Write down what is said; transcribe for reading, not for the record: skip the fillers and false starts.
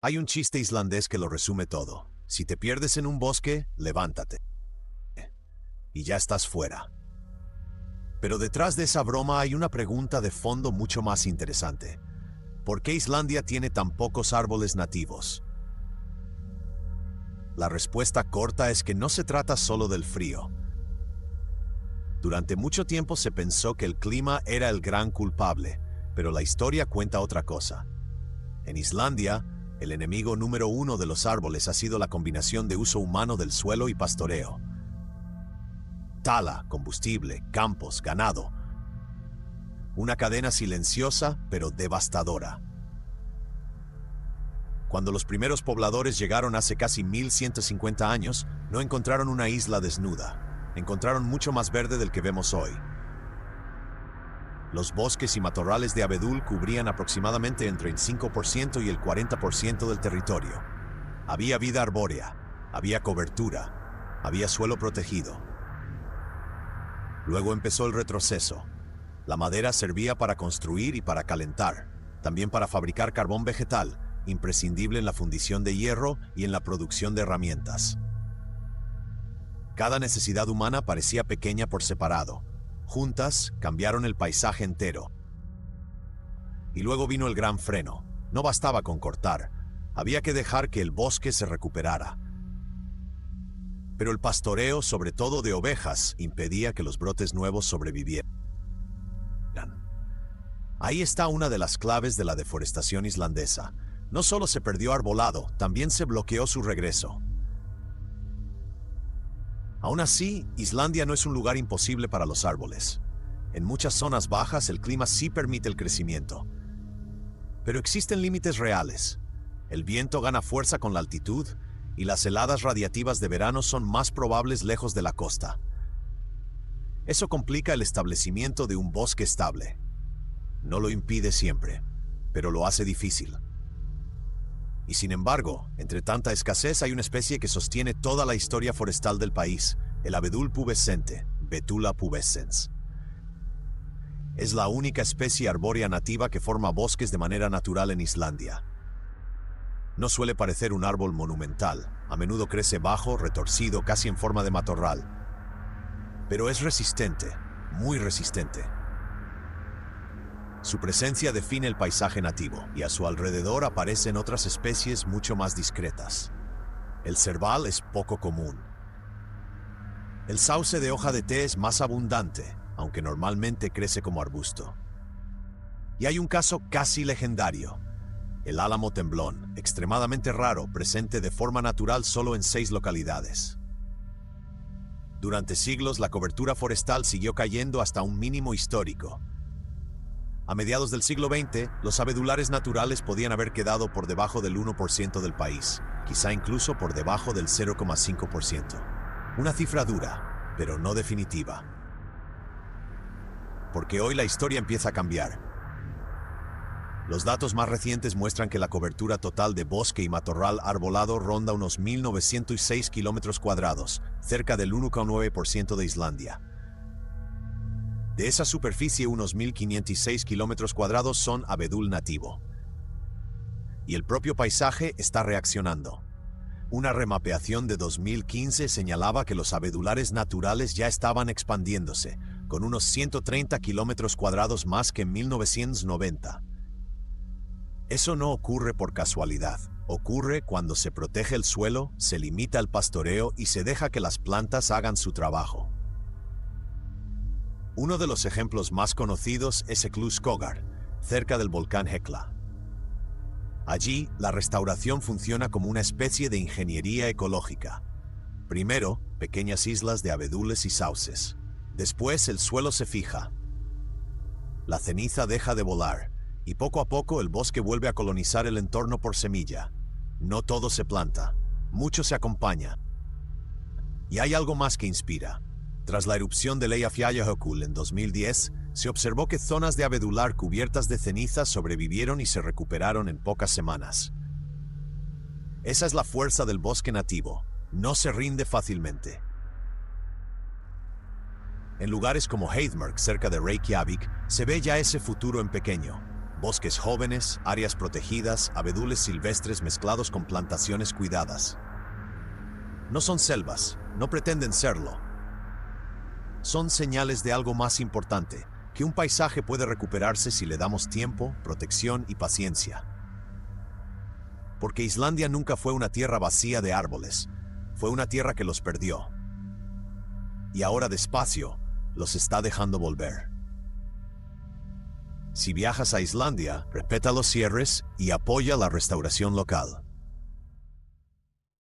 Hay un chiste islandés que lo resume todo. Si te pierdes en un bosque, levántate. Y ya estás fuera. Pero detrás de esa broma hay una pregunta de fondo mucho más interesante. ¿Por qué Islandia tiene tan pocos árboles nativos? La respuesta corta es que no se trata solo del frío. Durante mucho tiempo se pensó que el clima era el gran culpable, pero la historia cuenta otra cosa. En Islandia, el enemigo número uno de los árboles ha sido la combinación de uso humano del suelo y pastoreo. Tala, combustible, campos, ganado. Una cadena silenciosa, pero devastadora. Cuando los primeros pobladores llegaron hace casi 1150 años, no encontraron una isla desnuda. Encontraron mucho más verde del que vemos hoy. Los bosques y matorrales de abedul cubrían aproximadamente entre el 5% y el 40% del territorio. Había vida arbórea, había cobertura, había suelo protegido. Luego empezó el retroceso. La madera servía para construir y para calentar, también para fabricar carbón vegetal, imprescindible en la fundición de hierro y en la producción de herramientas. Cada necesidad humana parecía pequeña por separado. Juntas, cambiaron el paisaje entero. Y luego vino el gran freno. No bastaba con cortar. Había que dejar que el bosque se recuperara. Pero el pastoreo, sobre todo de ovejas, impedía que los brotes nuevos sobrevivieran. Ahí está una de las claves de la deforestación islandesa. No solo se perdió arbolado, también se bloqueó su regreso. Aún así, Islandia no es un lugar imposible para los árboles. En muchas zonas bajas el clima sí permite el crecimiento. Pero existen límites reales. El viento gana fuerza con la altitud y las heladas radiativas de verano son más probables lejos de la costa. Eso complica el establecimiento de un bosque estable. No lo impide siempre, pero lo hace difícil. Y sin embargo, entre tanta escasez hay una especie que sostiene toda la historia forestal del país, el abedul pubescente, Betula pubescens. Es la única especie arbórea nativa que forma bosques de manera natural en Islandia. No suele parecer un árbol monumental, a menudo crece bajo, retorcido, casi en forma de matorral. Pero es resistente, muy resistente. Su presencia define el paisaje nativo, y a su alrededor aparecen otras especies mucho más discretas. El cerval es poco común. El sauce de hoja de té es más abundante, aunque normalmente crece como arbusto. Y hay un caso casi legendario. El álamo temblón, extremadamente raro, presente de forma natural solo en 6 localidades. Durante siglos la cobertura forestal siguió cayendo hasta un mínimo histórico. A mediados del siglo XX, los abedulares naturales podían haber quedado por debajo del 1% del país, quizá incluso por debajo del 0,5%. Una cifra dura, pero no definitiva. Porque hoy la historia empieza a cambiar. Los datos más recientes muestran que la cobertura total de bosque y matorral arbolado ronda unos 1.906 kilómetros cuadrados, cerca del 1,9% de Islandia. De esa superficie, unos 1.506 kilómetros cuadrados son abedul nativo. Y el propio paisaje está reaccionando. Una remapeación de 2015 señalaba que los abedulares naturales ya estaban expandiéndose, con unos 130 kilómetros cuadrados más que en 1990. Eso no ocurre por casualidad. Ocurre cuando se protege el suelo, se limita el pastoreo y se deja que las plantas hagan su trabajo. Uno de los ejemplos más conocidos es Eklúskogar, cerca del volcán Hekla. Allí, la restauración funciona como una especie de ingeniería ecológica. Primero, pequeñas islas de abedules y sauces. Después, el suelo se fija. La ceniza deja de volar, y poco a poco el bosque vuelve a colonizar el entorno por semilla. No todo se planta, mucho se acompaña. Y hay algo más que inspira. Tras la erupción del Eyjafjallajökull en 2010, se observó que zonas de abedular cubiertas de ceniza sobrevivieron y se recuperaron en pocas semanas. Esa es la fuerza del bosque nativo. No se rinde fácilmente. En lugares como Heiðmörk, cerca de Reykjavik, se ve ya ese futuro en pequeño. Bosques jóvenes, áreas protegidas, abedules silvestres mezclados con plantaciones cuidadas. No son selvas, no pretenden serlo. Son señales de algo más importante, que un paisaje puede recuperarse si le damos tiempo, protección y paciencia. Porque Islandia nunca fue una tierra vacía de árboles, fue una tierra que los perdió. Y ahora despacio, los está dejando volver. Si viajas a Islandia, respeta los cierres y apoya la restauración local.